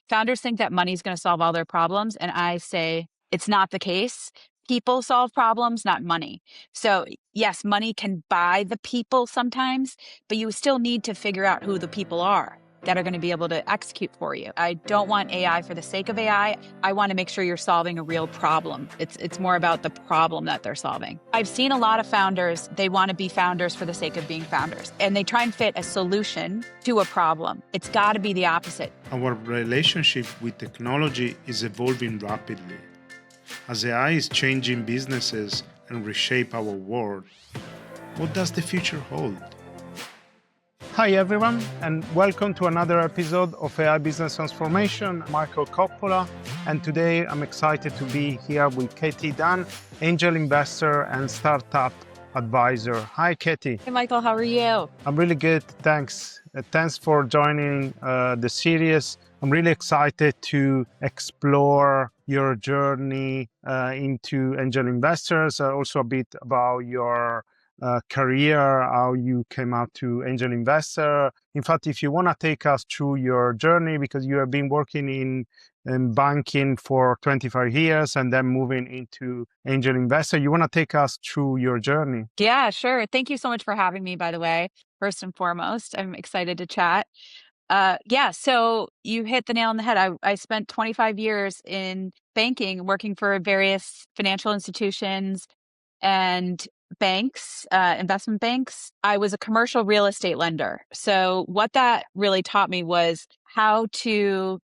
Founders think that money is going to solve all their problems. And I say it's not the case. People solve problems, not money. So yes, money can buy the people sometimes, but you still need to figure out who the people are that are going to be able to execute for you. I don't want AI for the sake of AI. I want to make sure you're solving a real problem. It's more about the problem that they're solving. I've seen a lot of founders, they want to be founders for the sake of being founders, and they try and fit a solution to a problem. It's got to be the opposite. Our relationship with technology is evolving rapidly. As AI is changing businesses and reshape our world, what does the future hold? Hi everyone, and welcome to another episode of AI Business Transformation. I'm Michael Coppola, and today I'm excited to be here with Katie Dunn, angel investor and startup advisor. Hi, Katie. Hey, Michael, how are you? I'm really good, thanks. Thanks for joining the series. I'm really excited to explore your journey into angel investors, also a bit about your career, how you came out to angel investor. In fact, if you want to take us through your journey, because you have been working in banking for 25 years and then moving into angel investor, you want to take us through your journey? Yeah, sure. Thank you so much for having me, by the way. First and foremost, I'm excited to chat. So you hit the nail on the head. I spent 25 years in banking, working for various financial institutions and banks, investment banks. I was a commercial real estate lender. So what that really taught me was how to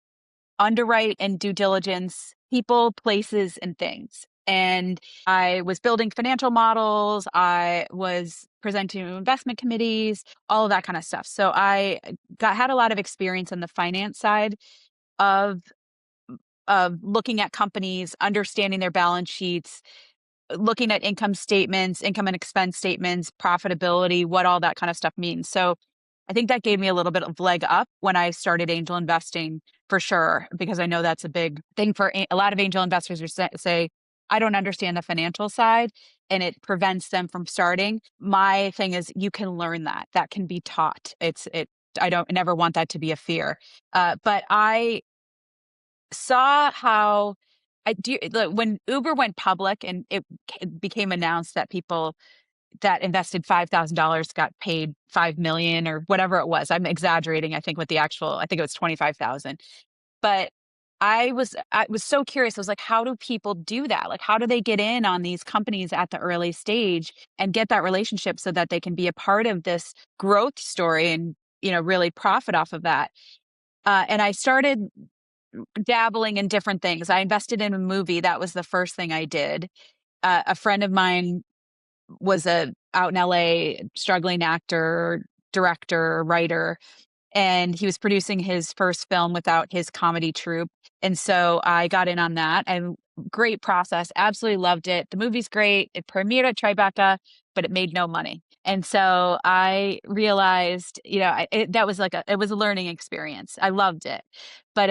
underwrite and due diligence people, places, and things. And I was building financial models. I was presenting to investment committees, all of that kind of stuff. So I had a lot of experience on the finance side of looking at companies, understanding their balance sheets, looking at income statements, income and expense statements, profitability, what all that kind of stuff means. So I think that gave me a little bit of leg up when I started angel investing, for sure, because I know that's a big thing for a lot of angel investors who say, I don't understand the financial side, and it prevents them from starting. My thing is, you can learn that. That can be taught. I never want that to be a fear. But I saw how when Uber went public and it became announced that people that invested $5,000 got paid $5 million or whatever it was. I'm exaggerating, I think, with the actual, I think it was 25,000. But I was so curious. I was like, how do people do that? Like, how do they get in on these companies at the early stage and get that relationship so that they can be a part of this growth story and, really profit off of that? And I started dabbling in different things. I invested in a movie. That was the first thing I did. A friend of mine was out in LA, struggling actor, director, writer, and he was producing his first film without his comedy troupe. And so I got in on that, and great process. Absolutely loved it. The movie's great. It premiered at Tribeca, but it made no money. And so I realized, that was it was a learning experience. I loved it, but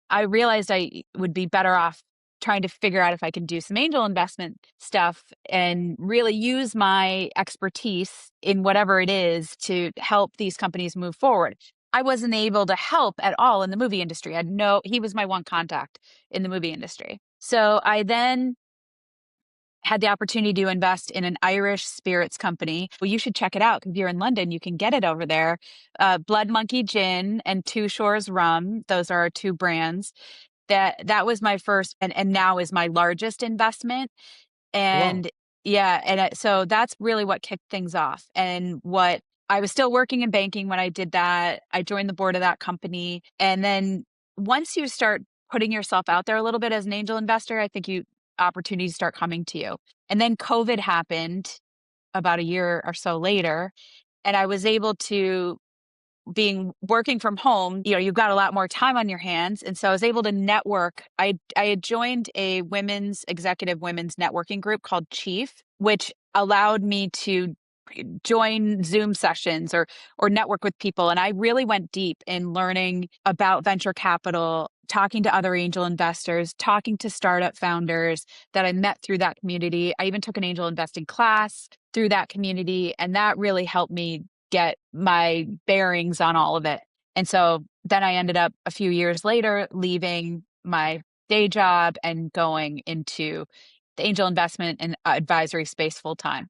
I realized I would be better off trying to figure out if I can do some angel investment stuff and really use my expertise in whatever it is to help these companies move forward. I wasn't able to help at all in the movie industry. He was my one contact in the movie industry. So I then had the opportunity to invest in an Irish spirits company. Well, you should check it out. If you're in London, you can get it over there. Blood Monkey Gin and Two Shores Rum. Those are our two brands. That was my first and now is my largest investment. And Wow. yeah, so that's really what kicked things off. And what I was still working in banking when I did that. I joined the board of that company. And then once you start putting yourself out there a little bit as an angel investor, I think opportunities start coming to you. And then COVID happened about a year or so later, and I was able to working from home, you've got a lot more time on your hands. And so I was able to network. I had joined a executive women's networking group called Chief, which allowed me to join Zoom sessions or network with people. And I really went deep in learning about venture capital, talking to other angel investors, talking to startup founders that I met through that community. I even took an angel investing class through that community. And that really helped me get my bearings on all of it. And so then I ended up a few years later leaving my day job and going into the angel investment and advisory space full time.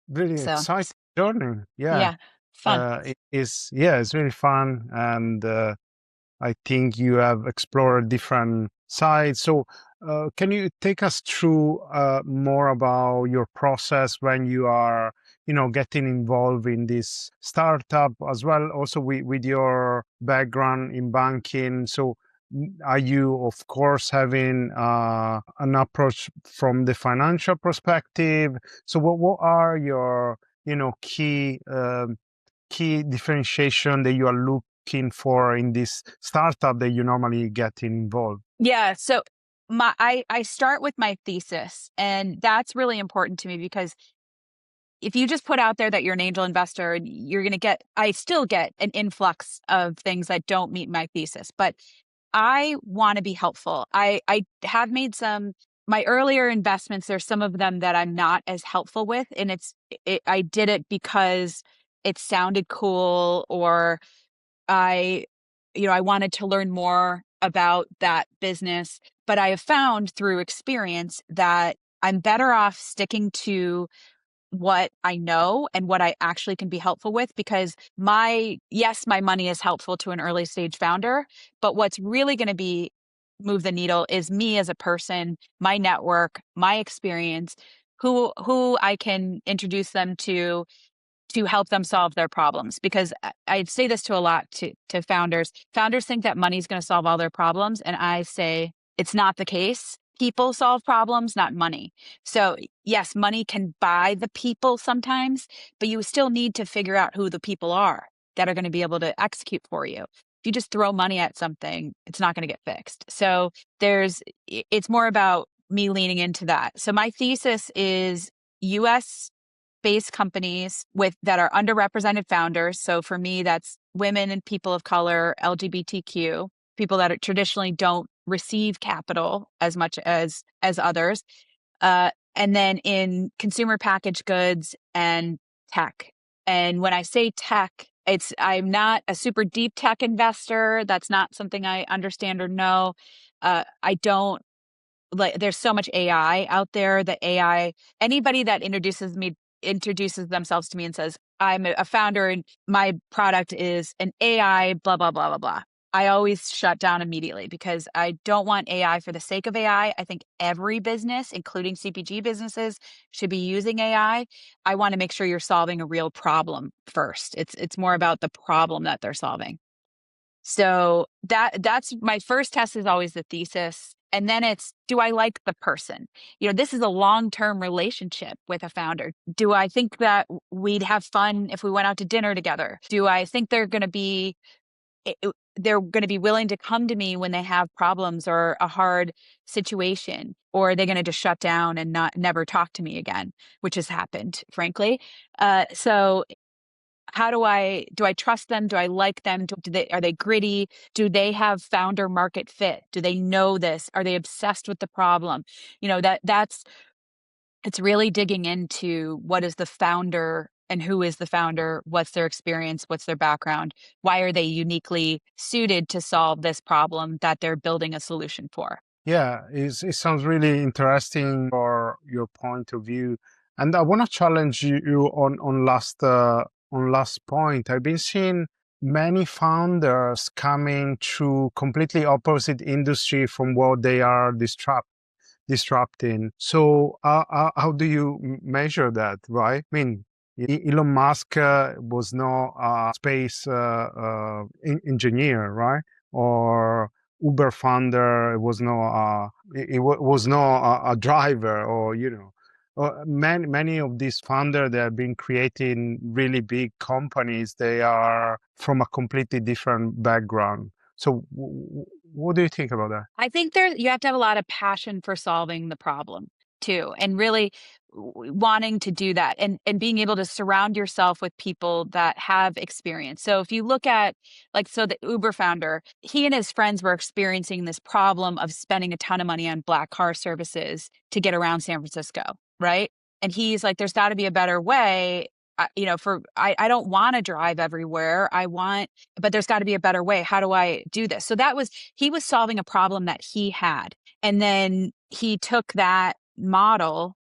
Really So exciting journey. Yeah. yeah, fun. It's really fun. And I think you have explored different sides. So, can you take us through more about your process when you are, getting involved in this startup as well? Also, with your background in banking. So, are you, of course, having an approach from the financial perspective? So, what are your, key differentiation that you are looking for in this startup that you normally get involved? Yeah. So I start with my thesis, and that's really important to me because if you just put out there that you're an angel investor, you're going to get, I still get an influx of things that don't meet my thesis, but I want to be helpful. I have made my earlier investments, there's some of them that I'm not as helpful with. And I did it because it sounded cool, or I, I wanted to learn more about that business. But I have found through experience that I'm better off sticking to what I know and what I actually can be helpful with, because yes, my money is helpful to an early stage founder, but what's really going to be move the needle is me as a person, my network, my experience, who I can introduce them to help them solve their problems. Because I say this to a lot to founders. Founders think that money's going to solve all their problems. And I say it's not the case. People solve problems, not money. So yes, money can buy the people sometimes, but you still need to figure out who the people are that are going to be able to execute for you. If you just throw money at something, it's not going to get fixed. So it's more about me leaning into that. So my thesis is US based companies that are underrepresented founders. So for me, that's women and people of color, LGBTQ, people that traditionally don't receive capital as much as others. And then in consumer packaged goods and tech. And when I say tech, I'm not a super deep tech investor. That's not something I understand or know. I don't like, there's so much AI out there that anybody that introduces themselves to me and says, I'm a founder and my product is an AI, blah, blah, blah, blah, blah. I always shut down immediately because I don't want AI for the sake of AI. I think every business, including CPG businesses, should be using AI. I want to make sure you're solving a real problem first. It's more about the problem that they're solving. So that's my first test is always the thesis. And then it's, do I like the person? This is a long-term relationship with a founder. Do I think that we'd have fun if we went out to dinner together? Do I think they're going to be willing to come to me when they have problems or a hard situation? Or are they going to just shut down and never talk to me again, which has happened, frankly. So how do I trust them? Do I like them? Are they gritty? Do they have founder market fit? Do they know this? Are they obsessed with the problem? It's really digging into what is the founder and who is the founder, what's their experience, what's their background, why are they uniquely suited to solve this problem that they're building a solution for. Yeah, it sounds really interesting for your point of view. And I want to challenge you on last point. I've been seeing many founders coming through completely opposite industry from what they are disrupting. So how do you measure that, right? I mean, Elon Musk was no space engineer, right? Or Uber founder was no was no a driver, or many of these founders that have been creating really big companies. They are from a completely different background. So what do you think about that? I think you have to have a lot of passion for solving the problem too, and really wanting to do that, and being able to surround yourself with people that have experience. So if you look at the Uber founder, he and his friends were experiencing this problem of spending a ton of money on black car services to get around San Francisco, right? And he's like, there's got to be a better way. I don't want to drive everywhere. But there's got to be a better way. How do I do this? So he was solving a problem that he had. And then he took that model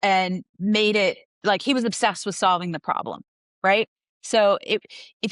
and made it like he was obsessed with solving the problem, right? So if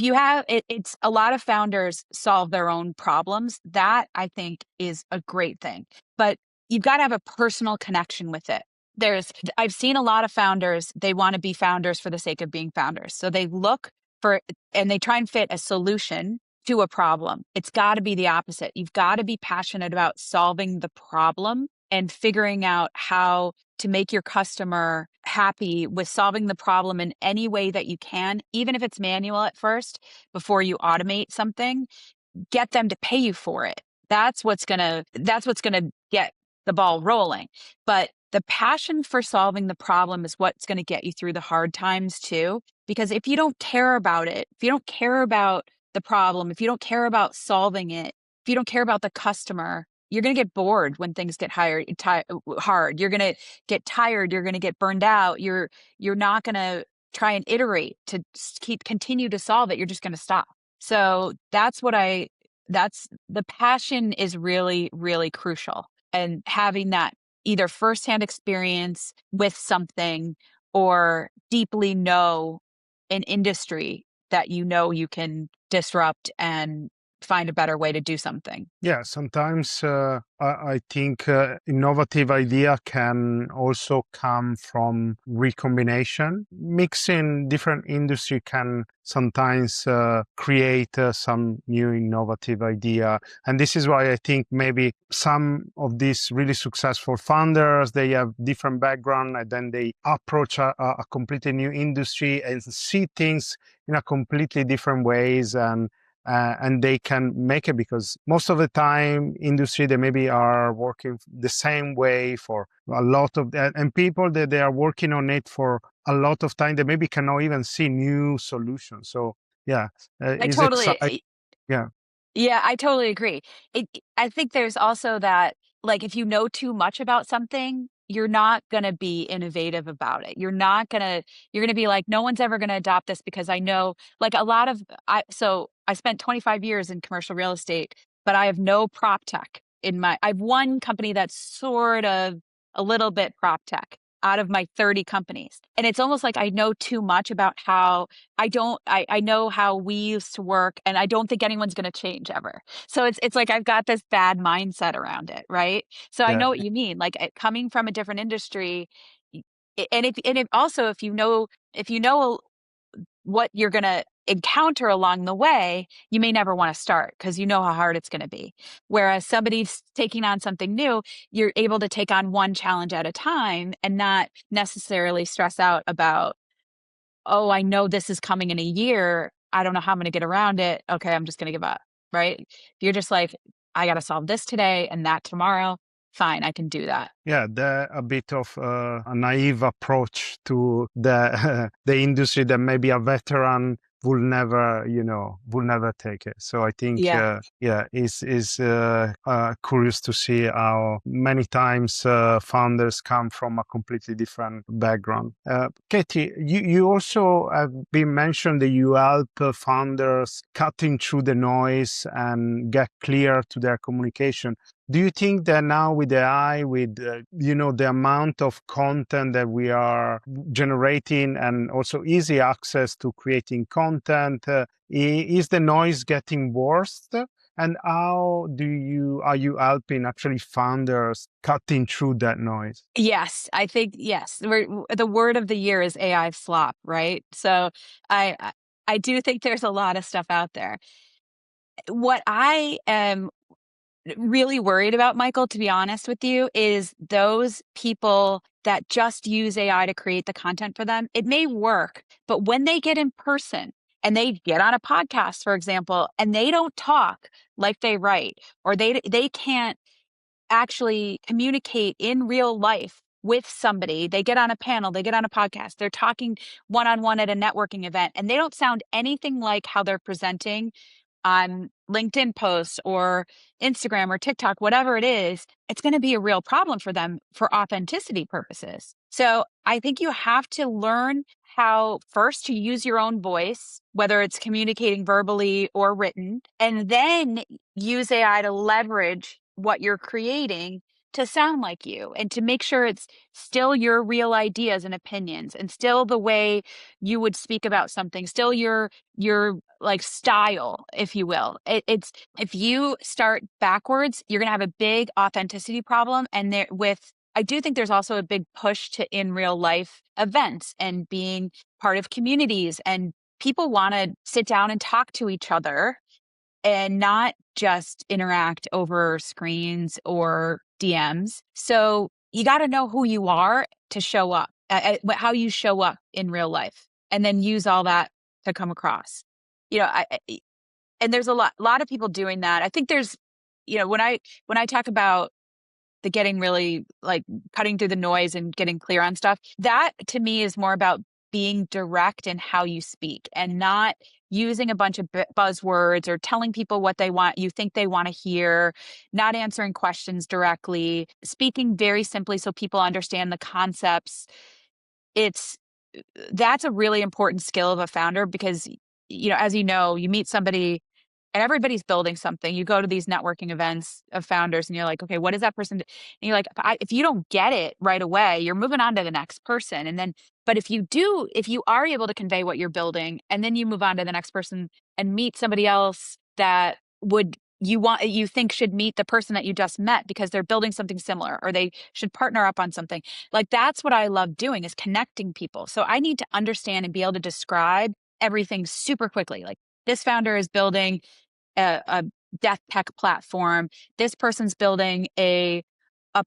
you have it's a lot of founders solve their own problems. That I think is a great thing, but you've got to have a personal connection with it. There's I've seen a lot of founders, they want to be founders for the sake of being founders. So they look for and they try and fit a solution to a problem. It's got to be the opposite. You've got to be passionate about solving the problem and figuring out how to make your customer happy with solving the problem in any way that you can, even if it's manual at first, before you automate something, get them to pay you for it. That's what's gonna get the ball rolling. But the passion for solving the problem is what's going to get you through the hard times too. Because if you don't care about it, if you don't care about the problem, if you don't care about solving it, if you don't care about the customer, you're going to get bored when things get hard. You're going to get tired. You're going to get burned out. You're not going to try and iterate to continue to solve it. You're just going to stop. So that's the passion is really, really crucial. And having that either firsthand experience with something or deeply know an industry that you can disrupt and find a better way to do something. Yeah, sometimes I think innovative idea can also come from recombination. Mixing different industry can sometimes create some new innovative idea. And this is why I think maybe some of these really successful founders, they have different background and then they approach a completely new industry and see things in a completely different ways, and they can make it because most of the time industry they maybe are working the same way for a lot of and people that they are working on it for a lot of time they maybe cannot even see new solutions. So yeah, I is exciting. totally Yeah. Yeah, I totally agree. I think there's also that, like, if you know too much about something, you're not going to be innovative about it. You're going to be like, no one's ever going to adopt this because I know, like, so I spent 25 years in commercial real estate, but I have no prop tech I have one company that's sort of a little bit prop tech out of my 30 companies. And it's almost like I know too much about how I know how we used to work and I don't think anyone's going to change ever. So it's like I've got this bad mindset around it, right? So I Yeah. know what you mean. Like coming from a different industry, and if also if you know what you're going to encounter along the way, you may never want to start because you know how hard it's going to be. Whereas somebody's taking on something new, you're able to take on one challenge at a time and not necessarily stress out about, oh, I know this is coming in a year. I don't know how I'm going to get around it. Okay, I'm just going to give up, right? If you're just like, I got to solve this today and that tomorrow, fine, I can do that. Yeah, a bit of a naive approach to the the industry that maybe a veteran will never take it. So I think, Yeah. yeah, is curious to see how many times founders come from a completely different background. Katie, you also have been mentioned that you help founders cutting through the noise and get clear to their communication. Do you think that now with AI, with the amount of content that we are generating and also easy access to creating content, is the noise getting worse? And how are you helping actually founders cutting through that noise? Yes, I think yes. The word of the year is AI slop, right? So I do think there's a lot of stuff out there. What I am really worried about, Michael, to be honest with you, is those people that just use AI to create the content for them. It may work, but when they get in person and they get on a podcast, for example, and they don't talk like they write, or they can't actually communicate in real life with somebody. They get on a panel, they get on a podcast, they're talking one on one at a networking event, and they don't sound anything like how they're presenting on LinkedIn posts or Instagram or TikTok, whatever it is, it's going to be a real problem for them for authenticity purposes. So I think you have to learn how first to use your own voice, whether it's communicating verbally or written, and then use AI to leverage what you're creating to sound like you and to make sure it's still your real ideas and opinions and still the way you would speak about something, still your like style, if you will. It's if you start backwards, you're going to have a big authenticity problem. And there with I do think there's also a big push to in real life events and being part of communities, and people want to sit down and talk to each other and not just interact over screens or DMs. So you got to know who you are to show up, how you show up in real life, and then use all that to come across. You know, and there's a lot of people doing that. I think there's, when I talk about the getting really like cutting through the noise and getting clear on stuff, that to me is more about being direct in how you speak and not using a bunch of buzzwords or telling people what you think they want to hear, not answering questions directly, speaking very simply so people understand the concepts. It's That's a really important skill of a founder because, as you know, you meet somebody and everybody's building something. You go to these networking events of founders and you're like, okay, what is that person do? And you're like, if you don't get it right away, you're moving on to the next person. And then, but if you are able to convey what you're building and then you move on to the next person and meet somebody else that you think should meet the person that you just met because they're building something similar or they should partner up on something. Like that's what I love doing is connecting people. So I need to understand and be able to describe everything super quickly. Like this founder is building a death tech platform. This person's building a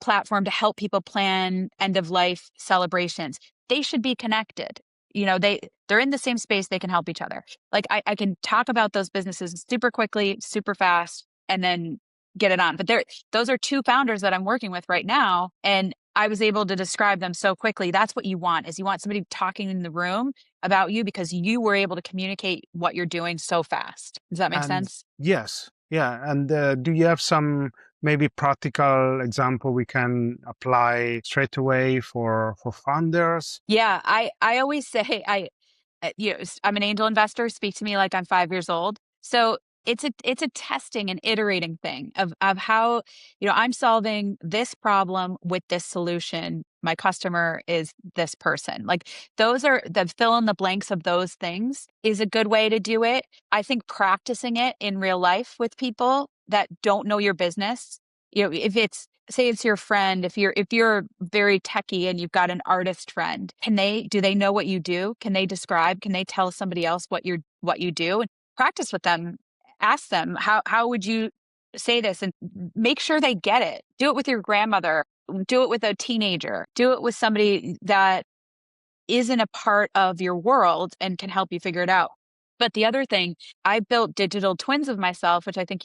platform to help people plan end of life celebrations. They should be connected. They're in the same space, they can help each other. Like I can talk about those businesses super quickly, super fast, and then get it on. But those are two founders that I'm working with right now. And I was able to describe them so quickly. That's what you want, is you want somebody talking in the room about you because you were able to communicate what you're doing so fast. Does that make And sense? yes, yeah. And do you have some maybe practical example we can apply straight away for founders? Yeah, I always say I'm an angel investor. Speak to me like I'm 5 years old. So it's a testing and iterating thing of how I'm solving this problem with this solution. My customer is this person. Like those are the fill in the blanks of those things is a good way to do it. I think practicing it in real life with people that don't know your business. If it's say it's your friend, if you're very techie and you've got an artist friend, do they know what you do? Can they tell somebody else what you do? And practice with them. Ask them, how would you say this, and make sure they get it. Do it with your grandmother, do it with a teenager, do it with somebody that isn't a part of your world and can help you figure it out. But the other thing, I built digital twins of myself, which I think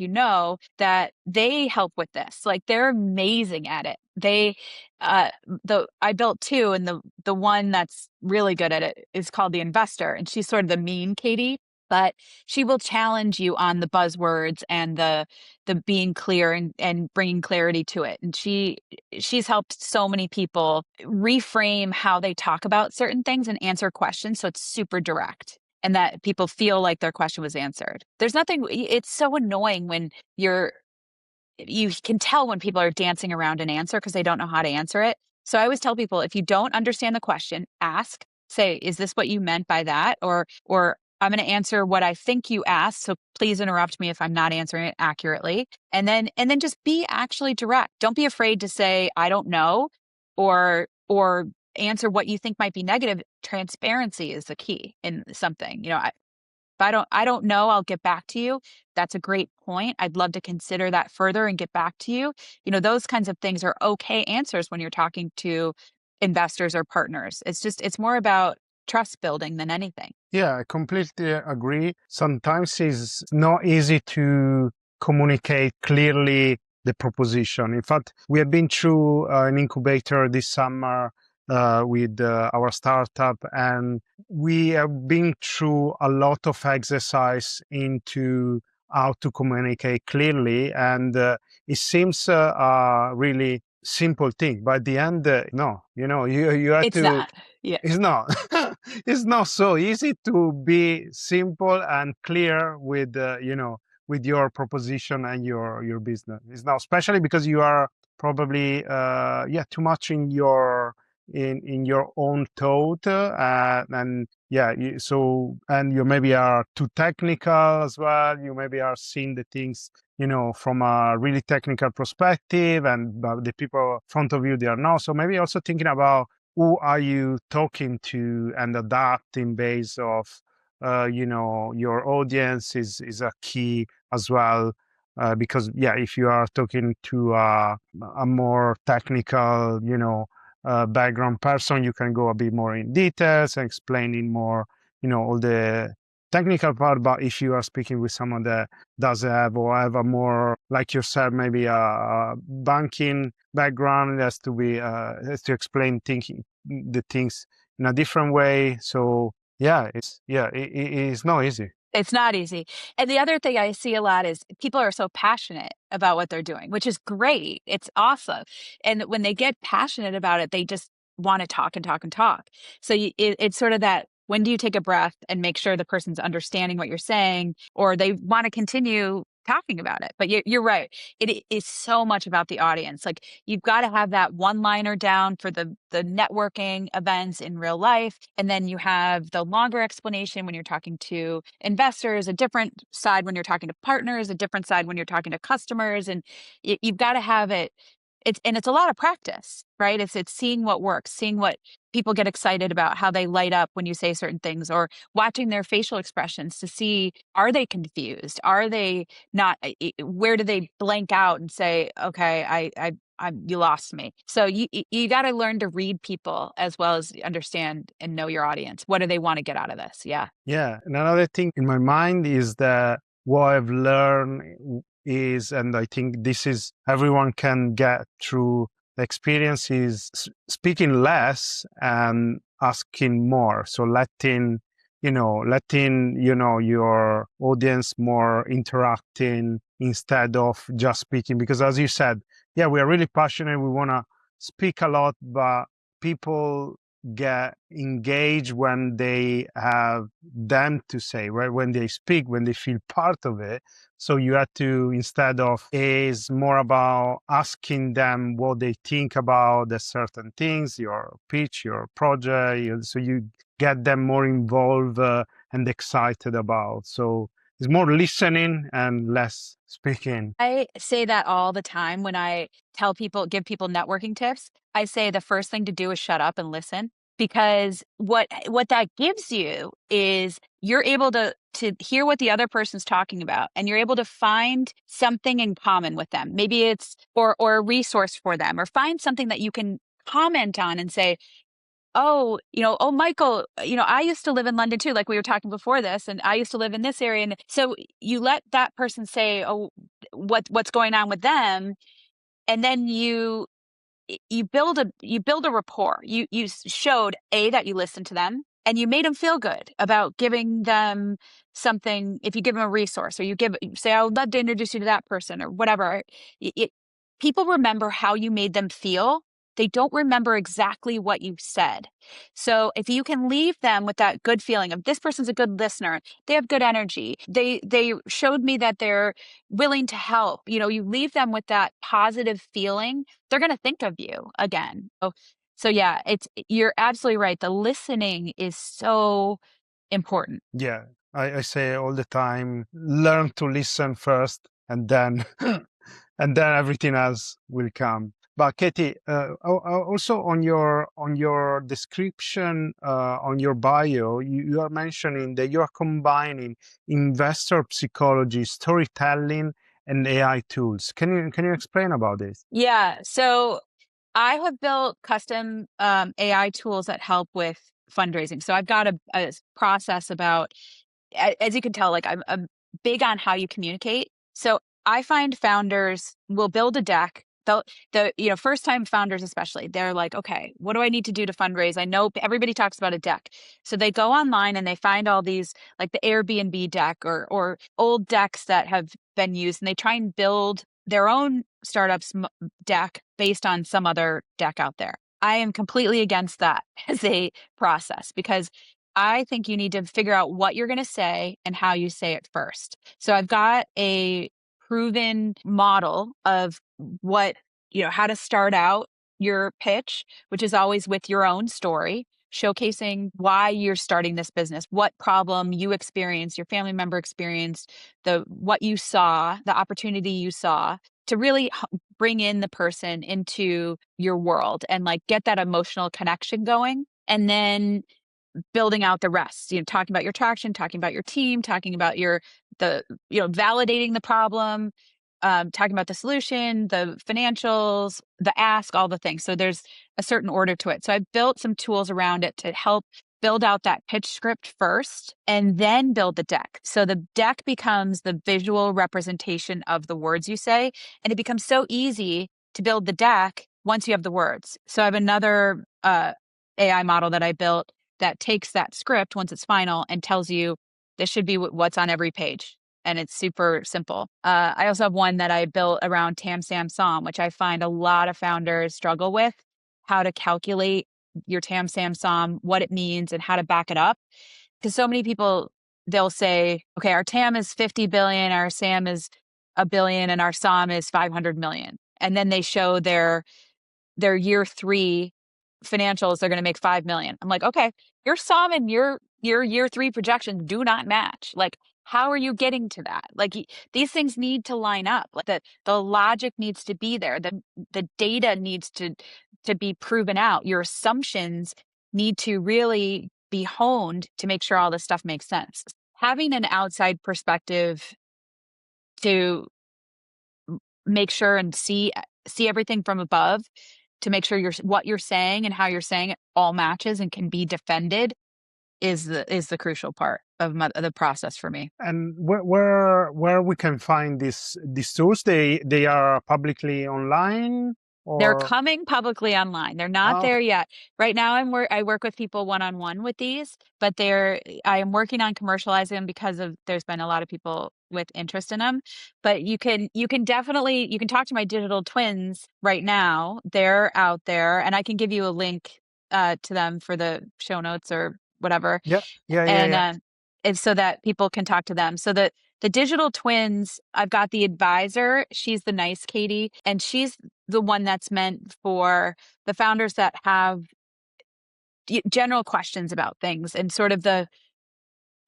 that they help with this. Like they're amazing at it. I built two, and the one that's really good at it is called the investor, and she's sort of the mean Katie, but she will challenge you on the buzzwords and the being clear and bringing clarity to it. And she's helped so many people reframe how they talk about certain things and answer questions so it's super direct and that people feel like their question was answered. It's so annoying when you can tell when people are dancing around an answer because they don't know how to answer it. So I always tell people, if you don't understand the question, ask, say, is this what you meant by that? Or I'm going to answer what I think you asked. So please interrupt me if I'm not answering it accurately. And then just be actually direct. Don't be afraid to say, I don't know, or answer what you think might be negative. Transparency is the key in something. If I don't know, I'll get back to you. That's a great point. I'd love to consider that further and get back to you. Those kinds of things are okay answers when you're talking to investors or partners. It's more about trust building than anything. Yeah, I completely agree. Sometimes it's not easy to communicate clearly the proposition. In fact, we have been through an incubator this summer with our startup, and we have been through a lot of exercise into how to communicate clearly. And it seems a really simple thing, but at the end, no, you have It's to. not. Yeah. It's not. It's not so easy to be simple and clear with with your proposition and your business. It's not, especially because you are probably too much in your own thought, and yeah, and you maybe are too technical as well. You maybe are seeing the things from a really technical perspective, and but the people in front of you, they are not. So maybe also thinking about who are you talking to and adapting based of your audience is a key as well, because yeah, if you are talking to a more technical background person, you can go a bit more in details and explaining more all the technical part. But if you are speaking with someone that does have or have a more, like you said, maybe a banking background, it has to explain thinking the things in a different way. So yeah, it is not easy. It's not easy. And the other thing I see a lot is people are so passionate about what they're doing, which is great. It's awesome. And when they get passionate about it, they just want to talk and talk and talk. So it's sort of that, when do you take a breath and make sure the person's understanding what you're saying, or they want to continue talking about it? But you're right. It is so much about the audience. Like, you've got to have that one liner down for the networking events in real life, and then you have the longer explanation when you're talking to investors, a different side when you're talking to partners, a different side when you're talking to customers, and you've got to have it. It's a lot of practice, right? It's seeing what works, seeing what people get excited about, how they light up when you say certain things, or watching their facial expressions to see, are they confused? Are they not? Where do they blank out and say, okay, you lost me. So you got to learn to read people as well as understand and know your audience. What do they want to get out of this? Yeah. Yeah, and another thing in my mind is that what I've learned is, and I think this is everyone can get through the experience, is speaking less and asking more. So letting your audience more interacting instead of just speaking. Because as you said, yeah, we are really passionate. We want to speak a lot, but people get engaged when they have them to say, right? When they speak, when they feel part of it. So you have to, instead of, is more about asking them what they think about the certain things, your pitch, your project. So you get them more involved and excited about. So it's more listening and less speaking. I say that all the time when I give people networking tips. I say the first thing to do is shut up and listen, because what that gives you is you're able to hear what the other person's talking about, and you're able to find something in common with them. Maybe it's or a resource for them, or find something that you can comment on and say, oh, oh, Michael, I used to live in London too, like we were talking before this, and I used to live in this area. And so you let that person say, oh, what's going on with them. And then you build a rapport. You showed that you listened to them, and you made them feel good about giving them something. If you give them a resource, or you say, I would love to introduce you to that person, or whatever. People remember how you made them feel. They don't remember exactly what you said. So if you can leave them with that good feeling of, this person's a good listener, they have good energy, they showed me that they're willing to help, you leave them with that positive feeling, they're going to think of you again. So yeah, you're absolutely right. The listening is so important. Yeah, I say all the time, learn to listen first, and then and then everything else will come. But Katie, also on your description, on your bio, you are mentioning that you are combining investor psychology, storytelling, and AI tools. Can you explain about this? Yeah. So I have built custom AI tools that help with fundraising. So I've got a process about, as you can tell, like I'm big on how you communicate. So I find founders will build a deck The first time founders especially, they're like, okay, what do I need to do to fundraise? I know everybody talks about a deck. So they go online and they find all these, like the Airbnb deck or old decks that have been used, and they try and build their own startups deck based on some other deck out there. I am completely against that as a process, because I think you need to figure out what you're going to say and how you say it first. So I've got a proven model of how to start out your pitch, which is always with your own story, showcasing why you're starting this business, what problem you experienced, your family member experienced, what you saw, the opportunity you saw, to really bring in the person into your world and like get that emotional connection going. And then building out the rest, talking about your traction, talking about your team, talking about validating the problem, talking about the solution, the financials, the ask, all the things. So there's a certain order to it. So I've built some tools around it to help build out that pitch script first and then build the deck. So the deck becomes the visual representation of the words you say, and it becomes so easy to build the deck once you have the words. So I have another AI model that I built that takes that script once it's final and tells you this should be what's on every page. And it's super simple. I also have one that I built around TAM, SAM, SOM, which I find a lot of founders struggle with, how to calculate your TAM, SAM, SOM, what it means and how to back it up. Because so many people, they'll say, okay, our TAM is 50 billion, our SAM is a billion, and our SOM is 500 million. And then they show their year 3 financials, they're going to make 5 million. I'm like, okay, your SOM and your year 3 projections do not match. Like, how are you getting to that? Like, these things need to line up. Like the logic needs to be there. The data needs to be proven out. Your assumptions need to really be honed to make sure all this stuff makes sense. Having an outside perspective to make sure and see everything from above, to make sure what you're saying and how you're saying it all matches and can be defended, is the crucial part of the process for me. And where we can find these tools? They are publicly online, They're or coming publicly online. They're not okay. there yet. Right now, I work with people one-on-one with these, but I am working on commercializing them because there's been a lot of people with interest in them. But you can definitely talk to my digital twins right now. They're out there, and I can give you a link to them for the show notes or whatever. Yeah, yeah, yeah, And yeah. it's so that people can talk to them. So the digital twins, I've got the advisor. She's the nice Katie, and she's the one that's meant for the founders that have general questions about things and sort of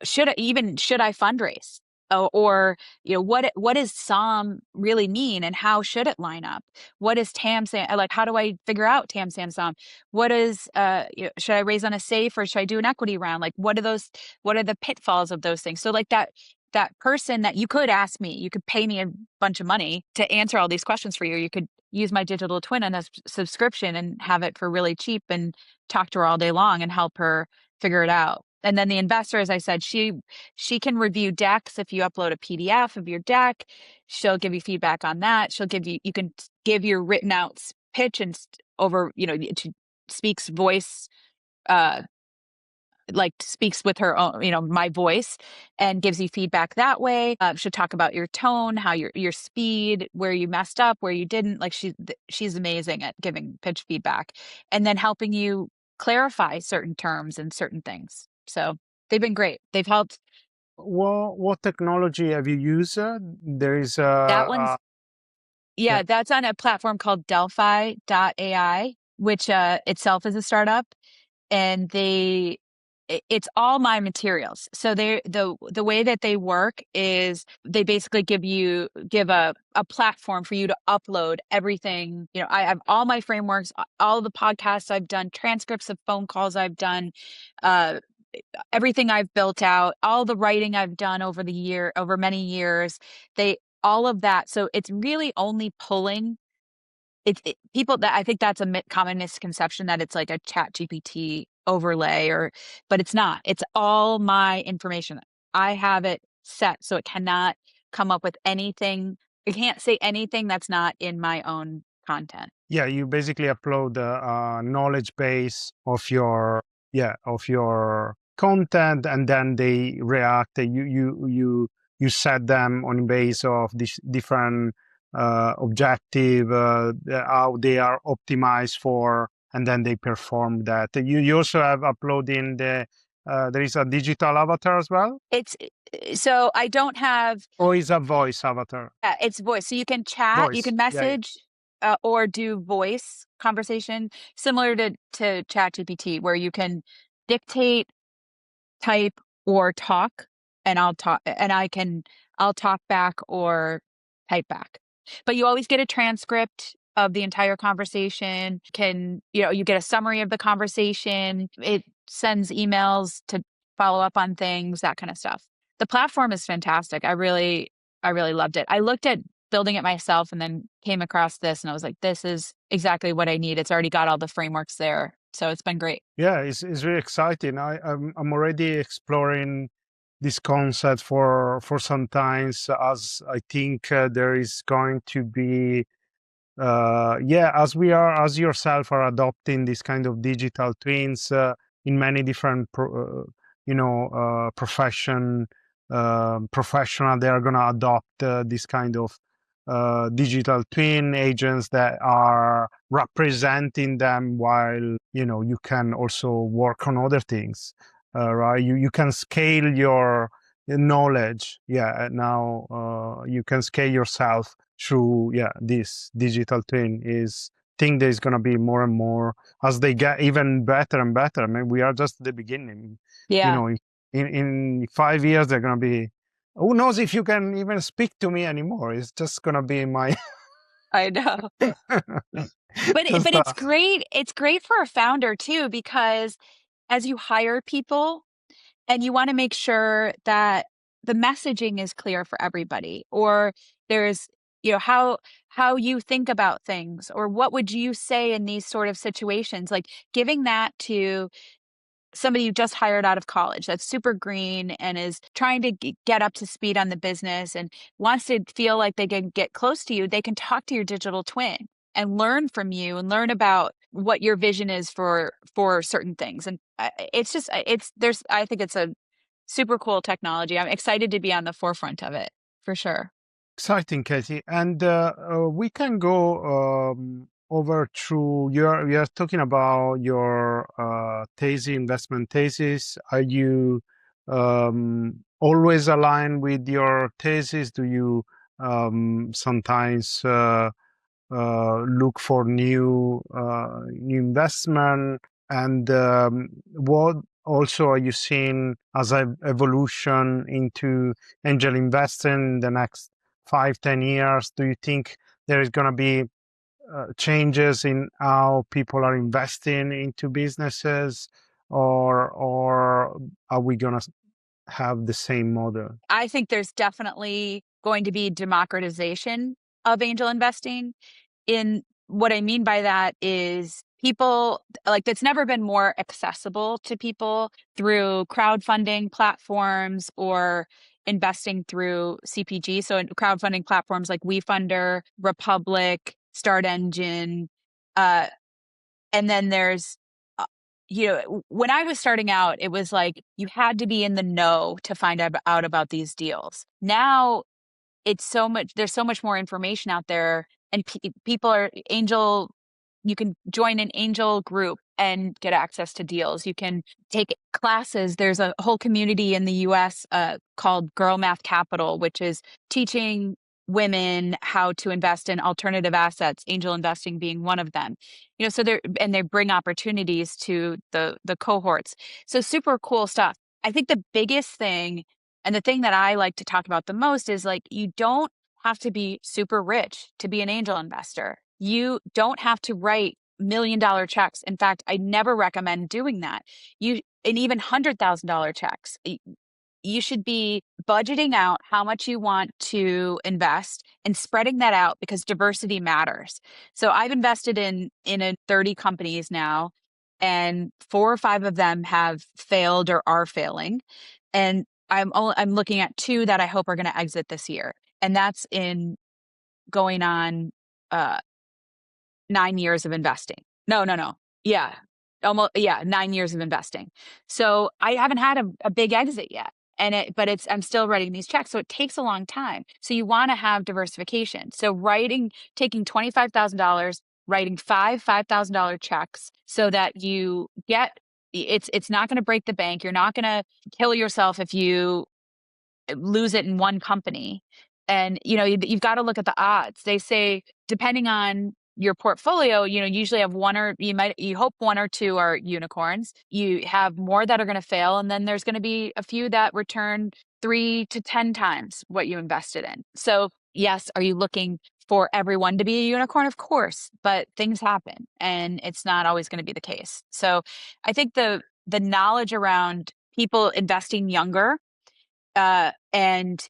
should I fundraise? Or what does SOM really mean and how should it line up? What is TAM SAM? Like, how do I figure out TAM SAM SOM? What is should I raise on a safe or should I do an equity round? Like, what are the pitfalls of those things? So like that person that you could ask me, you could pay me a bunch of money to answer all these questions for you. You could use my digital twin on a subscription and have it for really cheap and talk to her all day long and help her figure it out. And then the investor, as I said, she can review decks. If you upload a PDF of your deck, she'll give you feedback on that. You can give your written out pitch and over, speaks voice, like speaks with her own, my voice, and gives you feedback that way. She'll talk about your tone, how your speed, where you messed up, where you didn't. Like, she's amazing at giving pitch feedback and then helping you clarify certain terms and certain things. So they've been great. They've helped. What technology have you used? There is That one's, yeah. yeah, that's on a platform called Delphi.ai, which itself is a startup. And it's all my materials. So the way that they work is they basically give a platform for you to upload everything. I have all my frameworks, all the podcasts I've done, transcripts of phone calls I've done, uh, everything I've built out, all the writing I've done over many years, all of that. So it's really only pulling people that I think that's a common misconception that it's like a chat GPT overlay but it's not. It's all my information. I have it set so it cannot come up with anything. It can't say anything that's not in my own content. Yeah, you basically upload the knowledge base of your, yeah, of your content, and then they react. You set them on base of this different objective, how they are optimized for, and then they perform that. You also have uploading the there is a digital avatar as well, It's so I don't have or is a voice avatar? it's voice. So you can chat, you Voice. can Yeah, yeah. message, or do voice conversation similar to ChatGPT, where you can dictate, type, or talk, and I'll talk back or type back. But you always get a transcript of the entire conversation. You get a summary of the conversation. It sends emails to follow up on things, that kind of stuff. The platform is fantastic. I really loved it. I looked at building it myself and then came across this and I was like, this is exactly what I need. It's already got all the frameworks there. So it's been great. Yeah, it's really exciting. I'm already exploring this concept for some times, as I think there is going to be yeah, as we are, as yourself are adopting this kind of digital twins in many different professional, they are going to adopt this kind of digital twin agents that are representing them, while you can also work on other things, right? You can scale your knowledge. Yeah, now you can scale yourself through, yeah, this digital twin. Is think there's going to be more and more as they get even better and better. I mean, we are just at the beginning. Yeah, In 5 years they're going to be, who knows if you can even speak to me anymore. It's just going to be my I know. just But it's great. It's great for a founder too, because as you hire people and you want to make sure that the messaging is clear for everybody, or there's, how you think about things, or what would you say in these sort of situations, like giving that to somebody you just hired out of college that's super green and is trying to get up to speed on the business and wants to feel like they can get close to you. They can talk to your digital twin and learn from you and learn about what your vision is for certain things. And it's just it's there's I think it's a super cool technology. I'm excited to be on the forefront of it for sure. exciting, Katie. And we can go over through you're talking about your thesis, investment thesis. Are you always aligned with your thesis? Do you sometimes look for new investment? And what also are you seeing as an evolution into angel investing in the next 5, 10 years? Do you think there is going to be changes in how people are investing into businesses, or are we going to have the same model? I think there's definitely going to be democratization of angel investing. In what I mean by that is people like that's never been more accessible to people through crowdfunding platforms or investing through CPG. So crowdfunding platforms like WeFunder, Republic, Start Engine, uh, and then there's when I was starting out, it was like you had to be in the know to find out about these deals. Now there's so much more information out there, and people are angel you can join an angel group and get access to deals. You can take classes. There's a whole community in the US called Girl Math Capital, which is teaching women how to invest in alternative assets, angel investing being one of them. So they bring opportunities to the cohorts. So super cool stuff. I think the biggest thing, and the thing that I like to talk about the most, is like you don't have to be super rich to be an angel investor. You don't have to write $1 million checks. In fact, I never recommend doing that. And even $100,000 checks. You should be budgeting out how much you want to invest and spreading that out, because diversity matters. So I've invested in 30 companies now, and 4 or 5 of them have failed or are failing. And I'm looking at 2 that I hope are going to exit this year. And that's in going on 9 years of investing. No, no, no. Yeah. Almost, yeah, 9 years of investing. So I haven't had a big exit yet. But I'm still writing these checks. So it takes a long time. So you want to have diversification. So taking $25,000, writing five $5,000 checks so that you get, it's not going to break the bank. You're not going to kill yourself if you lose it in one company. And you've got to look at the odds. They say depending on your portfolio, usually have you hope one or two are unicorns. You have more that are going to fail, and then there's going to be a few that return 3 to 10 times what you invested in. So yes, are you looking for everyone to be a unicorn? Of course, but things happen, and it's not always going to be the case. So I think the knowledge around people investing younger, and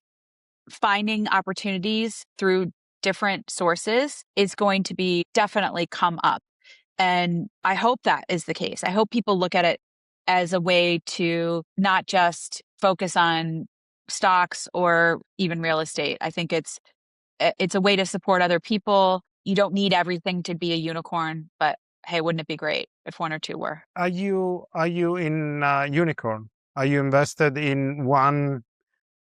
finding opportunities through different sources is going to be definitely come up. And I hope that is the case. I hope people look at it as a way to not just focus on stocks or even real estate. I think it's a way to support other people. You don't need everything to be a unicorn, but hey, wouldn't it be great if one or two were? Are you in unicorn? Are you invested in one?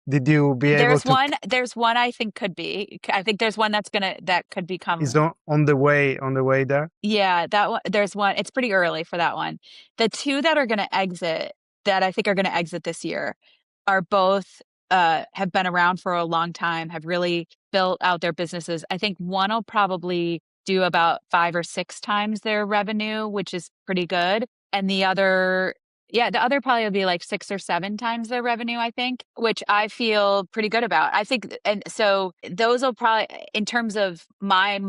Did you be able There's to? one I think could be. I think there's one that could Is become. on the way there? Yeah, that one, there's one. It's pretty early for that one. The two that are going to exit, that I think are going to exit this year, are both have been around for a long time, have really built out their businesses. I think one will probably do about 5 or 6 times their revenue, which is pretty good. And the other probably will be like 6 or 7 times their revenue, I think, which I feel pretty good about. I think, and so those will probably, in terms of my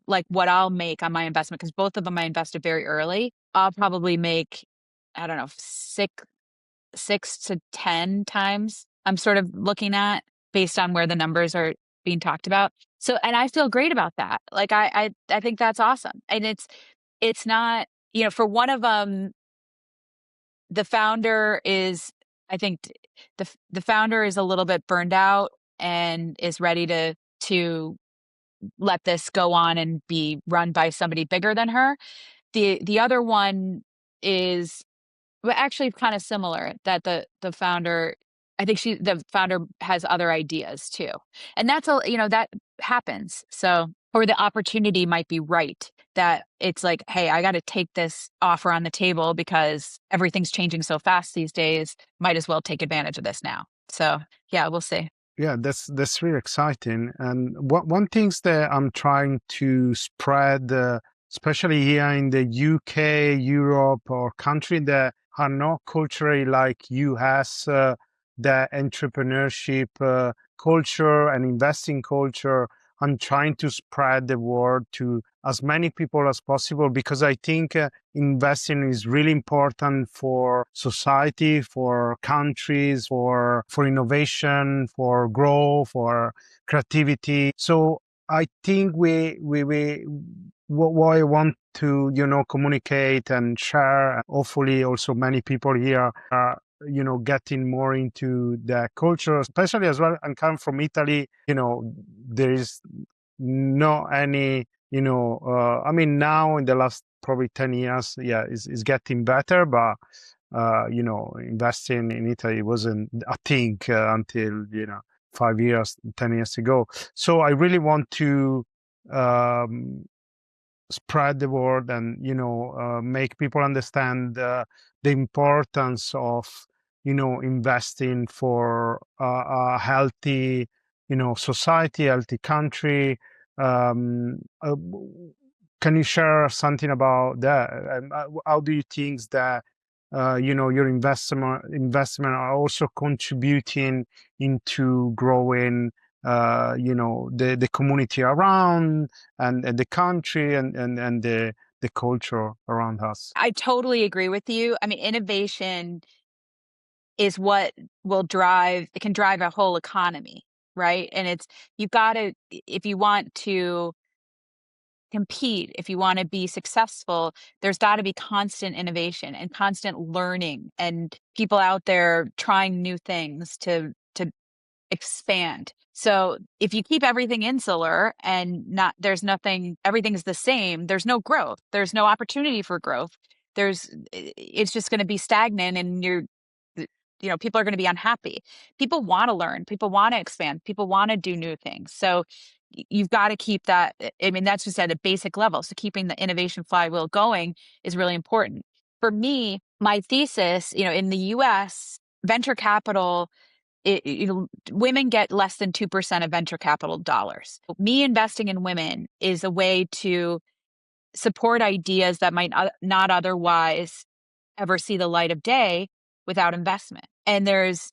like what I'll make on my investment, because both of them I invested very early, I'll probably make, I don't know, 6 to 10 times. I'm sort of looking at based on where the numbers are being talked about. So, and I feel great about that. Like I think that's awesome. And it's not, for one of them, the founder is, I think the founder is a little bit burned out and is ready to let this go on and be run by somebody bigger than her. The other one is, well, actually kind of similar, that the founder, I think the founder has other ideas too. And that happens. So, or the opportunity might be right, that it's like, hey, I got to take this offer on the table because everything's changing so fast these days. Might as well take advantage of this now. So yeah, we'll see. Yeah, that's really exciting. And one things that I'm trying to spread, especially here in the UK, Europe, or country that are not culturally like US, the entrepreneurship culture and investing culture. I'm trying to spread the word to as many people as possible because I think investing is really important for society, for countries, for innovation, for growth, for creativity. So I think we what I want to communicate and share. Hopefully, also many people here are getting more into the culture, especially as well. And come from Italy, there is no any I mean, now in the last probably 10 years, yeah, it's getting better, but investing in Italy wasn't a thing until 5 years, 10 years ago. So I really want to um, spread the word and make people understand the importance of investing for a healthy society, healthy country. um, uh, can you share something about that? And how do you think that your investment are also contributing into growing the community around and the country and the culture around us? I totally agree with you. I mean, innovation is what it can drive a whole economy, right? And you've got to, if you want to compete, if you want to be successful, there's got to be constant innovation and constant learning and people out there trying new things to expand. So if you keep everything insular and not, there's nothing, everything's the same, there's no growth, there's no opportunity for growth. It's just going to be stagnant and people are going to be unhappy. People want to learn, people want to expand, people want to do new things. So you've got to keep that. I mean, that's just at a basic level. So keeping the innovation flywheel going is really important. For me, my thesis, in the US, venture capital, women get less than 2% of venture capital dollars. Me investing in women is a way to support ideas that might not otherwise ever see the light of day without investment. And there's,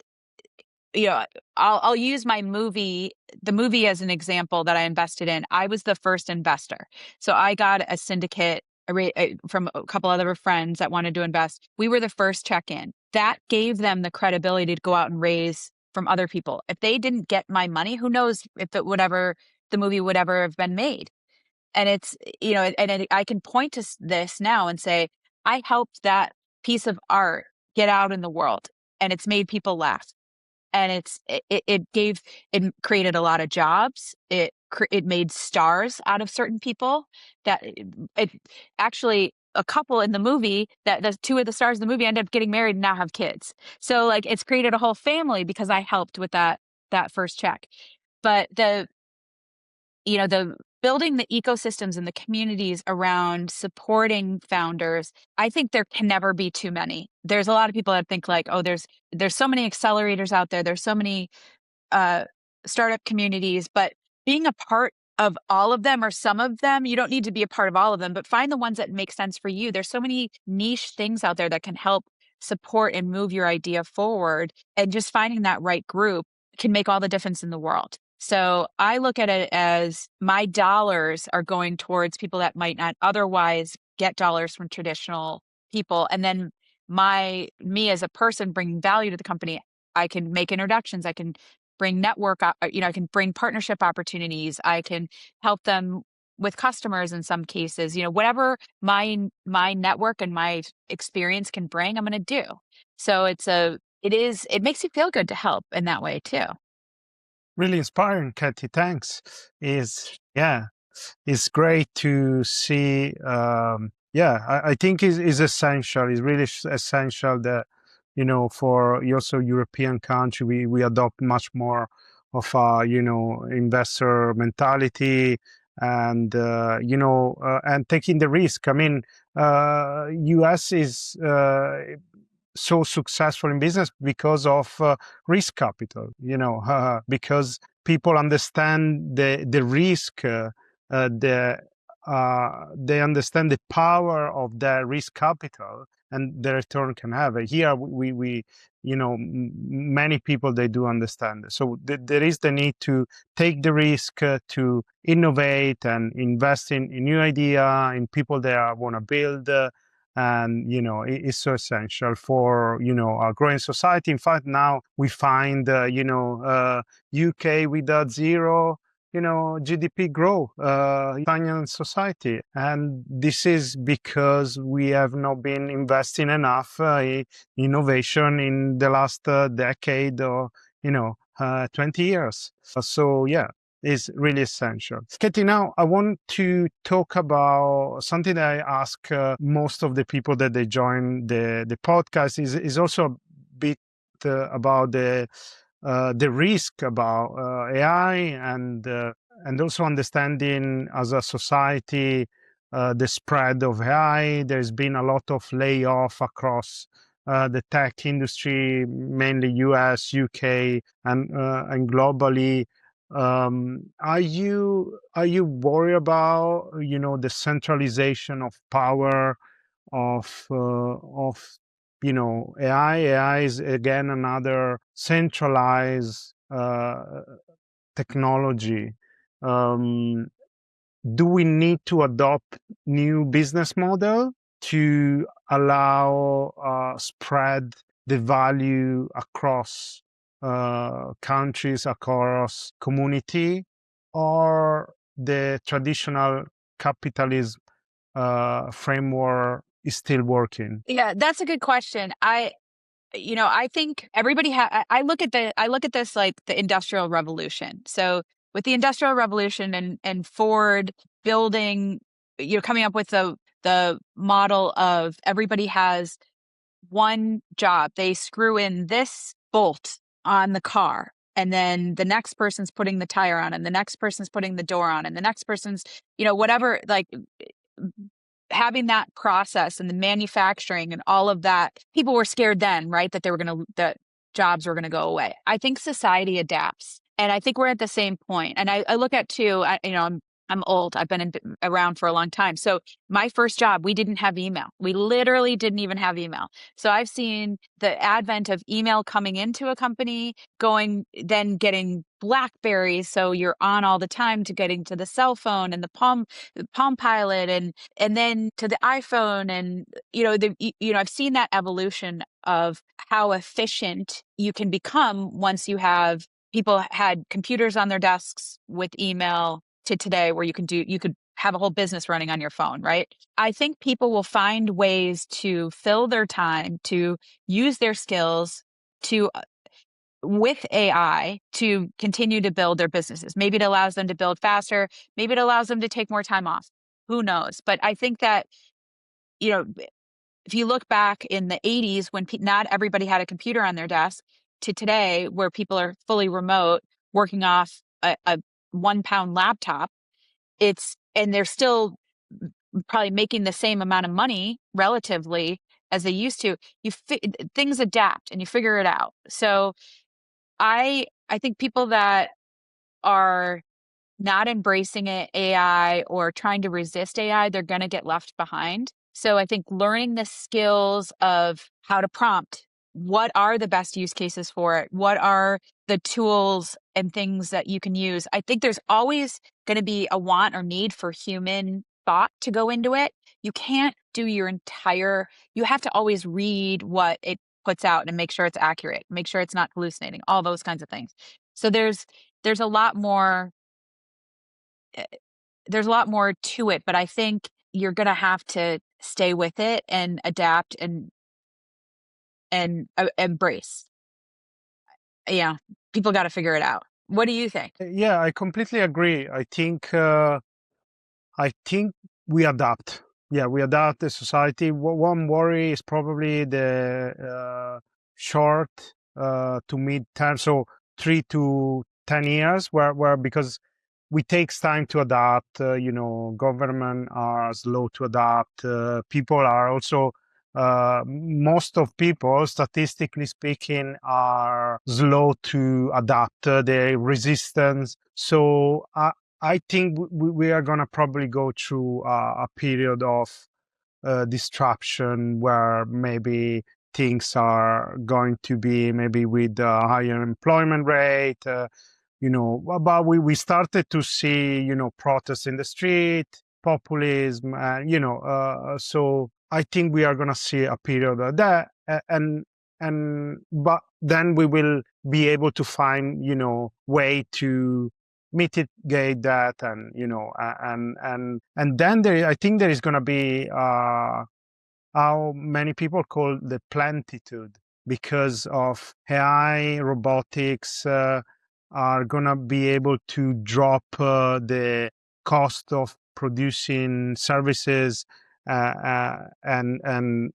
you know, I'll use the movie as an example that I invested in. I was the first investor. So I got a syndicate from a couple other friends that wanted to invest. We were the first check in. That gave them the credibility to go out and raise from other people. If they didn't get my money, who knows if the movie would ever have been made. And I can point to this now and say, I helped that piece of art get out in the world and it's made people laugh. And it created a lot of jobs. It made stars out of certain people that it actually a couple in the movie that the two of the stars in the movie ended up getting married and now have kids. So like it's created a whole family because I helped with that first check. But the building the ecosystems and the communities around supporting founders, I think there can never be too many. There's a lot of people that think like, oh, there's so many accelerators out there. There's so many uh, startup communities, but being a part of all of them or some of them, you don't need to be a part of all of them, but find the ones that make sense for you. There's so many niche things out there that can help support and move your idea forward. And just finding that right group can make all the difference in the world. So I look at it as my dollars are going towards people that might not otherwise get dollars from traditional people. And then me as a person bringing value to the company, I can make introductions. I can bring I can bring partnership opportunities. I can help them with customers in some cases, whatever my network and my experience can bring, I'm going to do. So it makes you feel good to help in that way too. Really inspiring, Katie. Thanks. It's great to see. I think is essential. It's really essential that for also European country, we adopt much more of a investor mentality and and taking the risk. I mean, US is so successful in business because of risk capital, because people understand the risk, they understand the power of the risk capital and the return can have. Here, we many people, they do understand. So there is the need to take the risk to innovate and invest in new idea, in people that want to build. And it's so essential for a growing society. In fact, now we find UK with that zero GDP growth Italian society, and this is because we have not been investing enough in innovation in the last decade or 20 years. So yeah, is really essential. Katie, now I want to talk about something that I ask most of the people that they join the podcast is also a bit about the risk about AI and also understanding as a society the spread of AI. There's been a lot of layoff across the tech industry, mainly US, UK, and globally. Are you worried about the centralization of power of AI? AI is again another centralized technology. Um, do we need to adopt new business model to allow spread the value across countries, across community, or the traditional capitalism framework is still working? Yeah, that's a good question. I think everybody I look at this like the Industrial Revolution. So with the Industrial Revolution and Ford building, coming up with the model of everybody has one job. They screw in this bolt on the car, and then the next person's putting the tire on, and the next person's putting the door on, and the next person's, whatever, like having that process and the manufacturing and all of that. People were scared then, right? That jobs were going to go away. I think society adapts. And I think we're at the same point. And I look at too, I'm old. I've been around for a long time. So my first job, we didn't have email. We literally didn't even have email. So I've seen the advent of email coming into a company, then getting BlackBerries. So you're on all the time, to getting to the cell phone and the Palm Pilot, and then to the iPhone. And, I've seen that evolution of how efficient you can become once people had computers on their desks with email, to today where you could have a whole business running on your phone, right? I think people will find ways to fill their time, to use their skills to with AI to continue to build their businesses. Maybe it allows them to build faster. Maybe it allows them to take more time off. Who knows? But I think that, you know, if you look back in the 80s when not everybody had a computer on their desk, to today where people are fully remote working off a 1 pound laptop, and they're still probably making the same amount of money relatively as they used to. Things adapt and you figure it out. So I think people that are not embracing it, AI, or trying to resist AI, they're going to get left behind. So I think learning the skills of how to prompt, what are the best use cases for it? What are the tools and things that you can use? I think there's always going to be a want or need for human thought to go into it. You can't do you have to always read what it puts out and make sure it's accurate, make sure it's not hallucinating, all those kinds of things. So there's a lot more to it, but I think you're going to have to stay with it and adapt and embrace. Yeah, people got to figure it out. What do you think? Yeah, I completely agree. I think we adapt. Yeah, we adapt the society. One worry is probably the short to mid term, so 3 to 10 years, where because we takes time to adapt. Government are slow to adapt. People are also most of people, statistically speaking, are slow to adapt. Their resistance. So I think we are gonna probably go through a period of disruption where maybe things are going to be maybe with a higher employment rate. But we started to see, protests in the street, populism, so I think we are going to see a period of that, but then we will be able to find, way to mitigate that, and then I think there is going to be how many people call the plentitude, because of AI, robotics are gonna be able to drop the cost of producing services, and and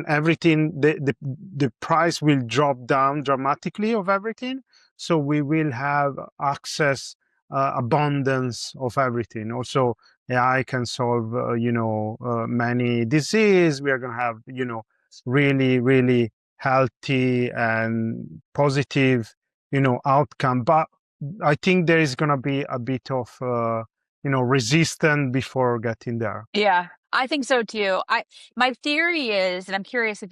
everything. The price will drop down dramatically of everything, so we will have access, abundance of everything. Also, AI can solve, many disease. We are going to have, really, really healthy and positive, outcome. But I think there is going to be a bit of, resistance before getting there. Yeah, I think so too. My theory is, and I'm curious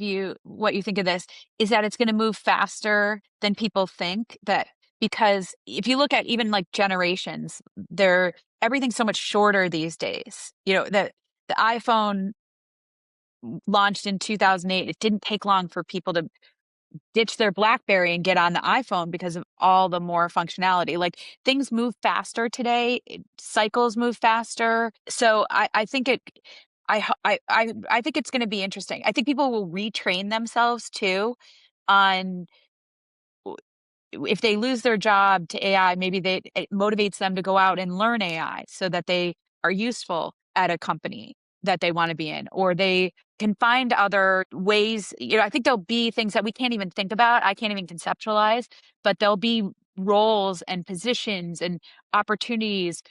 what you think of this, is that it's going to move faster than people think. Because if you look at even like generations, everything's so much shorter these days. The iPhone launched in 2008. It didn't take long for people to ditch their BlackBerry and get on the iPhone because of all the more functionality. Like, things move faster today, cycles move faster. So I think I think it's going to be interesting. I think people will retrain themselves too on if they lose their job to AI, maybe it motivates them to go out and learn AI so that they are useful at a company that they want to be in, or they can find other ways. I think there'll be things that we can't even think about. I can't even conceptualize, but there'll be roles and positions and opportunities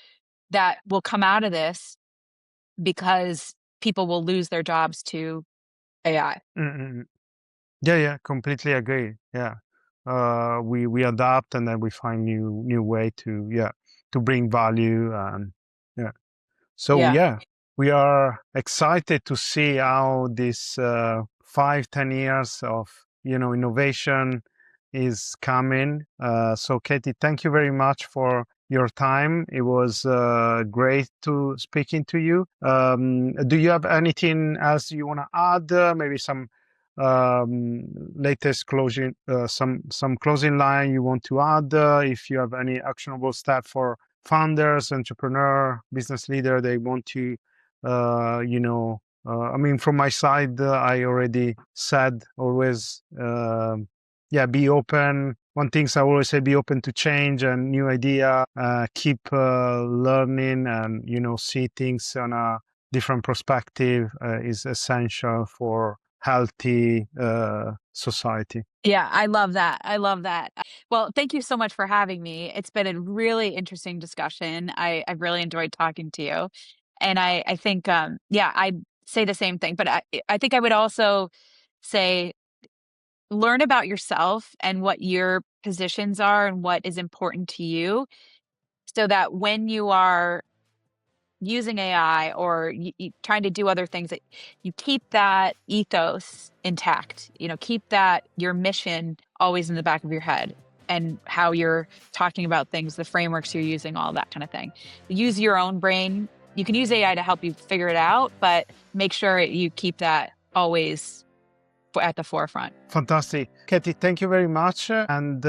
that will come out of this because people will lose their jobs to AI. Mm-mm. Yeah, completely agree. Yeah, we adapt and then we find new way to bring value and yeah. So Yeah. yeah, we are excited to see how this 5-10 years of innovation is coming. So Katie, thank you very much for your time. It was great to speaking to you. Do you have anything else you want to add? Maybe some latest closing, some closing line you want to add? If you have any actionable step for founders, entrepreneur, business leader, they want to, I mean, from my side, I already said always, be open. One thing I always say, be open to change and new idea, keep learning and, see things on a different perspective is essential for healthy society. Yeah, I love that. I love that. Well, thank you so much for having me. It's been a really interesting discussion. I've really enjoyed talking to you. And I think, yeah, I say the same thing, but I think I would also say learn about yourself and what your positions are and what is important to you so that when you are using AI or trying to do other things, that you keep that ethos intact, keep that your mission always in the back of your head and how you're talking about things, the frameworks you're using, all that kind of thing. Use your own brain. You can use AI to help you figure it out, but make sure you keep that always at the forefront. Fantastic. Katie, thank you very much. And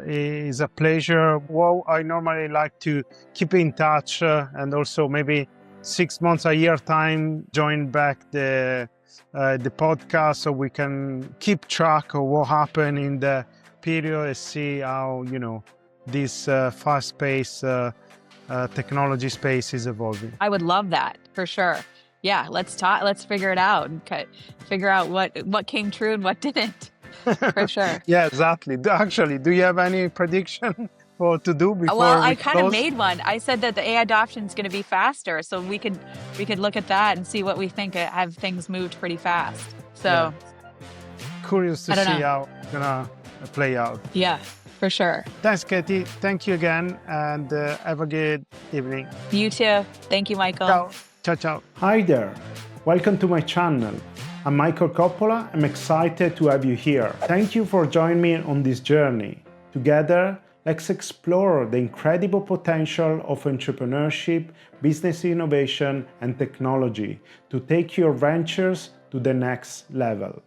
it's a pleasure. Well, I normally like to keep in touch and also maybe 6 months, a year time, join back the podcast so we can keep track of what happened in the period and see how, this fast-paced technology space is evolving. I would love that for sure. Yeah, let's talk. Let's figure it out and figure out what came true and what didn't. For sure. Yeah, exactly. Actually, do you have any prediction to do before Well, we I kind of close? made one. I said that the AI adoption is going to be faster, so we could look at that and see what we think. Have things moved pretty fast. So, yeah. Curious to see know. how it's gonna play out. Yeah, for sure. Thanks, Katie. Thank you again, and have a good evening. You too. Thank you, Michael. Ciao. Ciao, ciao. Hi there. Welcome to my channel. I'm Michael Coppola. I'm excited to have you here. Thank you for joining me on this journey. Together, let's explore the incredible potential of entrepreneurship, business innovation, and technology to take your ventures to the next level.